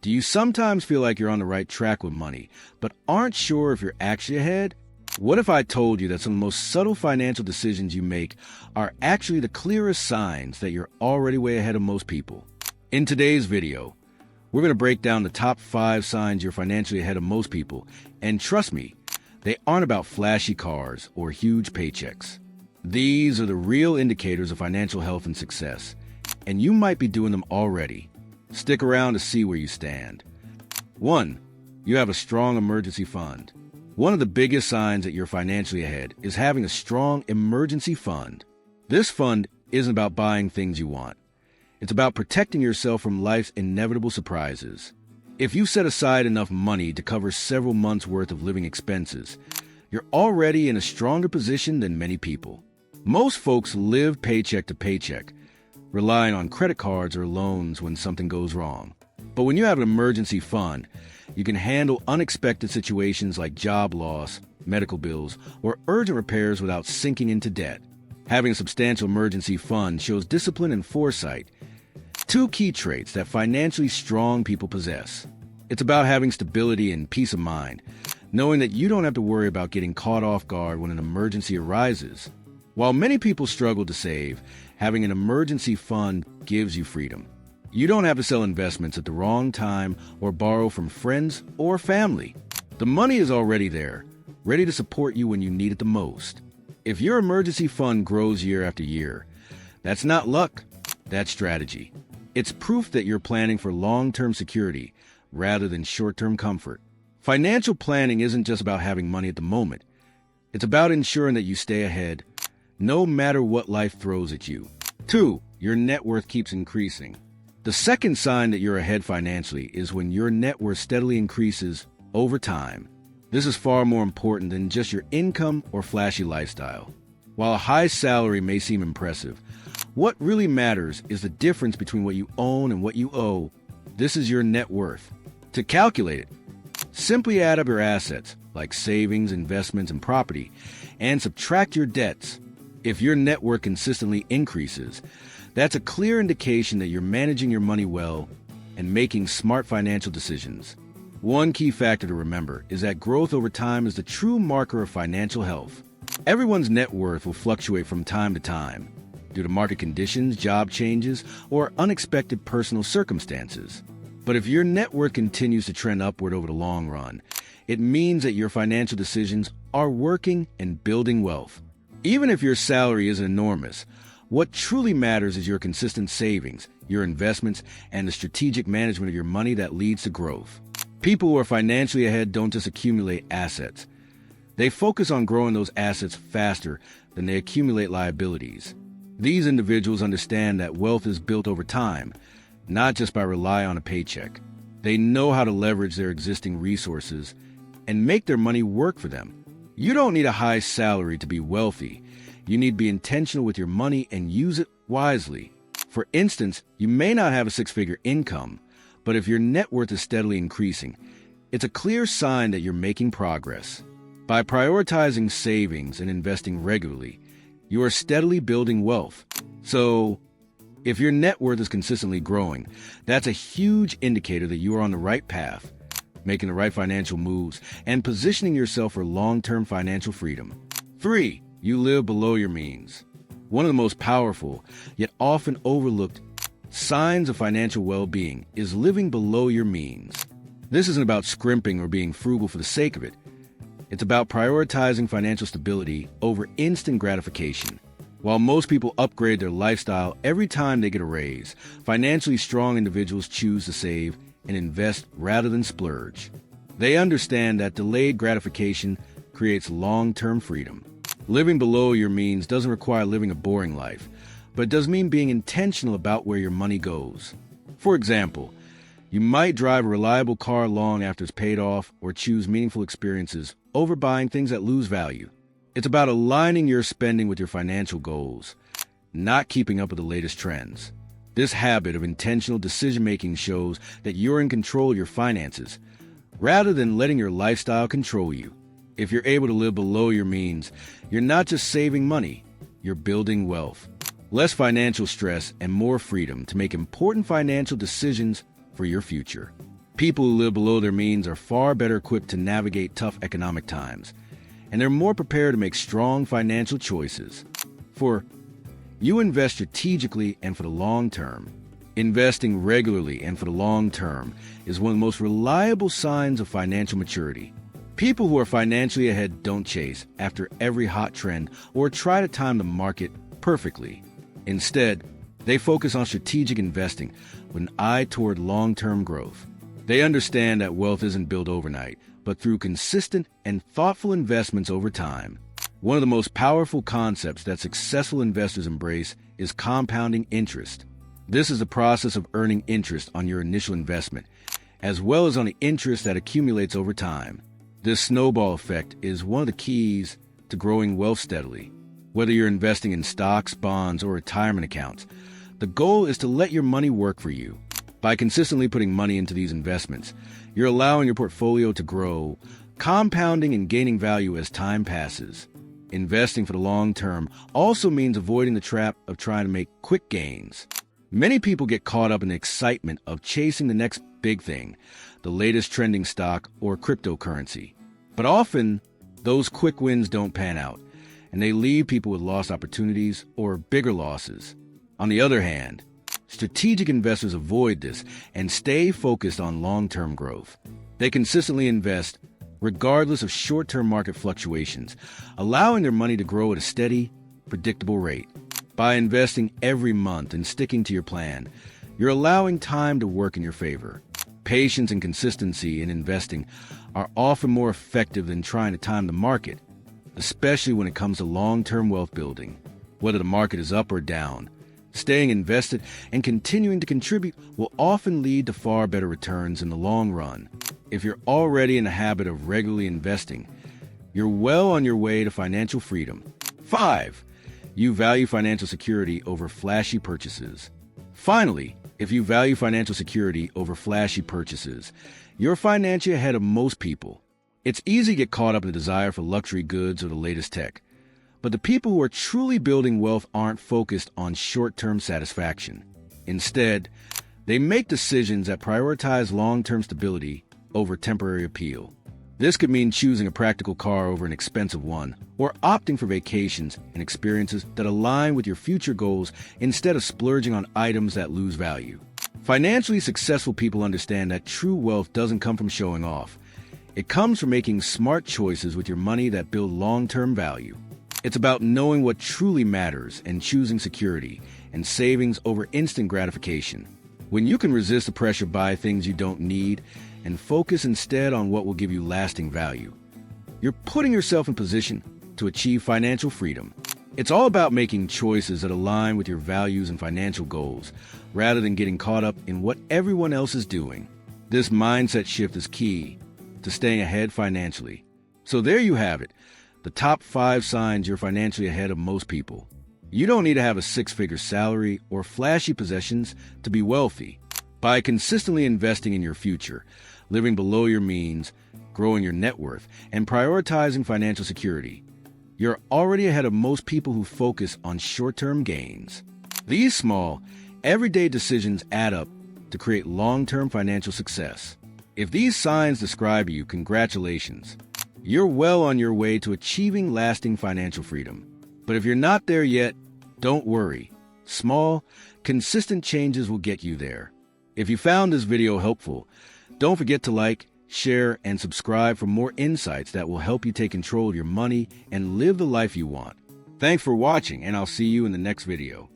Do you sometimes feel like you're on the right track with money, but aren't sure if you're actually ahead? What if I told you that some of the most subtle financial decisions you make are actually the clearest signs that you're already way ahead of most people? In today's video, we're going to break down the top 5 signs you're financially ahead of most people, and trust me, they aren't about flashy cars or huge paychecks. These are the real indicators of financial health and success, and you might be doing them already. Stick around to see where you stand. 1. You have a strong emergency fund. One of the biggest signs that you're financially ahead is having a strong emergency fund. This fund isn't about buying things you want. It's about protecting yourself from life's inevitable surprises. If you set aside enough money to cover several months' worth of living expenses, you're already in a stronger position than many people. Most folks live paycheck to paycheck, relying on credit cards or loans when something goes wrong. But when you have an emergency fund, you can handle unexpected situations like job loss, medical bills, or urgent repairs without sinking into debt. Having a substantial emergency fund shows discipline and foresight, 2 key traits that financially strong people possess. It's about having stability and peace of mind, knowing that you don't have to worry about getting caught off guard when an emergency arises. While many people struggle to save, having an emergency fund gives you freedom. You don't have to sell investments at the wrong time or borrow from friends or family. The money is already there, ready to support you when you need it the most. If your emergency fund grows year after year, that's not luck, that's strategy. It's proof that you're planning for long-term security rather than short-term comfort. Financial planning isn't just about having money at the moment. It's about ensuring that you stay ahead, no matter what life throws at you. 2. Your net worth keeps increasing. The second sign that you're ahead financially is when your net worth steadily increases over time. This is far more important than just your income or flashy lifestyle. While a high salary may seem impressive, what really matters is the difference between what you own and what you owe. This is your net worth. To calculate it, simply add up your assets, like savings, investments, and property, and subtract your debts. If your net worth consistently increases, that's a clear indication that you're managing your money well and making smart financial decisions. One key factor to remember is that growth over time is the true marker of financial health. Everyone's net worth will fluctuate from time to time due to market conditions, job changes, or unexpected personal circumstances. But if your net worth continues to trend upward over the long run, it means that your financial decisions are working and building wealth. Even if your salary isn't enormous, what truly matters is your consistent savings, your investments, and the strategic management of your money that leads to growth. People who are financially ahead don't just accumulate assets. They focus on growing those assets faster than they accumulate liabilities. These individuals understand that wealth is built over time, not just by relying on a paycheck. They know how to leverage their existing resources and make their money work for them. You don't need a high salary to be wealthy. You need to be intentional with your money and use it wisely. For instance, you may not have a 6-figure income, but if your net worth is steadily increasing, it's a clear sign that you're making progress. By prioritizing savings and investing regularly, you are steadily building wealth. So, if your net worth is consistently growing, that's a huge indicator that you are on the right path, making the right financial moves, and positioning yourself for long-term financial freedom. 3. You live below your means. One of the most powerful, yet often overlooked, signs of financial well-being is living below your means. This isn't about scrimping or being frugal for the sake of it. It's about prioritizing financial stability over instant gratification. While most people upgrade their lifestyle every time they get a raise, financially strong individuals choose to save and invest rather than splurge. They understand that delayed gratification creates long-term freedom. Living below your means doesn't require living a boring life, but it does mean being intentional about where your money goes. For example, you might drive a reliable car long after it's paid off or choose meaningful experiences over buying things that lose value. It's about aligning your spending with your financial goals, not keeping up with the latest trends. This habit of intentional decision-making shows that you're in control of your finances, rather than letting your lifestyle control you. If you're able to live below your means, you're not just saving money, you're building wealth. Less financial stress and more freedom to make important financial decisions for your future. People who live below their means are far better equipped to navigate tough economic times, and they're more prepared to make strong financial choices. 4. You invest strategically and for the long term. Investing regularly and for the long term is one of the most reliable signs of financial maturity. People who are financially ahead don't chase after every hot trend or try to time the market perfectly. Instead, they focus on strategic investing with an eye toward long-term growth. They understand that wealth isn't built overnight, but through consistent and thoughtful investments over time. One of the most powerful concepts that successful investors embrace is compounding interest. This is the process of earning interest on your initial investment, as well as on the interest that accumulates over time. This snowball effect is one of the keys to growing wealth steadily. Whether you're investing in stocks, bonds, or retirement accounts, the goal is to let your money work for you. By consistently putting money into these investments, you're allowing your portfolio to grow, compounding and gaining value as time passes. Investing for the long term also means avoiding the trap of trying to make quick gains. Many people get caught up in the excitement of chasing the next big thing, the latest trending stock or cryptocurrency. But often, those quick wins don't pan out, and they leave people with lost opportunities or bigger losses. On the other hand, strategic investors avoid this and stay focused on long-term growth. They consistently invest regardless of short-term market fluctuations, allowing their money to grow at a steady, predictable rate. By investing every month and sticking to your plan, you're allowing time to work in your favor. Patience and consistency in investing are often more effective than trying to time the market, especially when it comes to long-term wealth building. Whether the market is up or down, staying invested and continuing to contribute will often lead to far better returns in the long run. If you're already in the habit of regularly investing, you're well on your way to financial freedom. 5. You value financial security over flashy purchases. Finally, if you value financial security over flashy purchases, you're financially ahead of most people. It's easy to get caught up in the desire for luxury goods or the latest tech. But the people who are truly building wealth aren't focused on short-term satisfaction. Instead, they make decisions that prioritize long-term stability over temporary appeal. This could mean choosing a practical car over an expensive one, or opting for vacations and experiences that align with your future goals instead of splurging on items that lose value. Financially successful people understand that true wealth doesn't come from showing off. It comes from making smart choices with your money that build long-term value. It's about knowing what truly matters and choosing security and savings over instant gratification. When you can resist the pressure to buy things you don't need and focus instead on what will give you lasting value, you're putting yourself in position to achieve financial freedom. It's all about making choices that align with your values and financial goals, rather than getting caught up in what everyone else is doing. This mindset shift is key to staying ahead financially. So there you have it. The top 5 signs you're financially ahead of most people. You don't need to have a 6-figure salary or flashy possessions to be wealthy. By consistently investing in your future, living below your means, growing your net worth, and prioritizing financial security, you're already ahead of most people who focus on short-term gains. These small, everyday decisions add up to create long-term financial success. If these signs describe you, congratulations. You're well on your way to achieving lasting financial freedom. But if you're not there yet, don't worry. Small, consistent changes will get you there. If you found this video helpful, don't forget to like, share, and subscribe for more insights that will help you take control of your money and live the life you want. Thanks for watching, and I'll see you in the next video.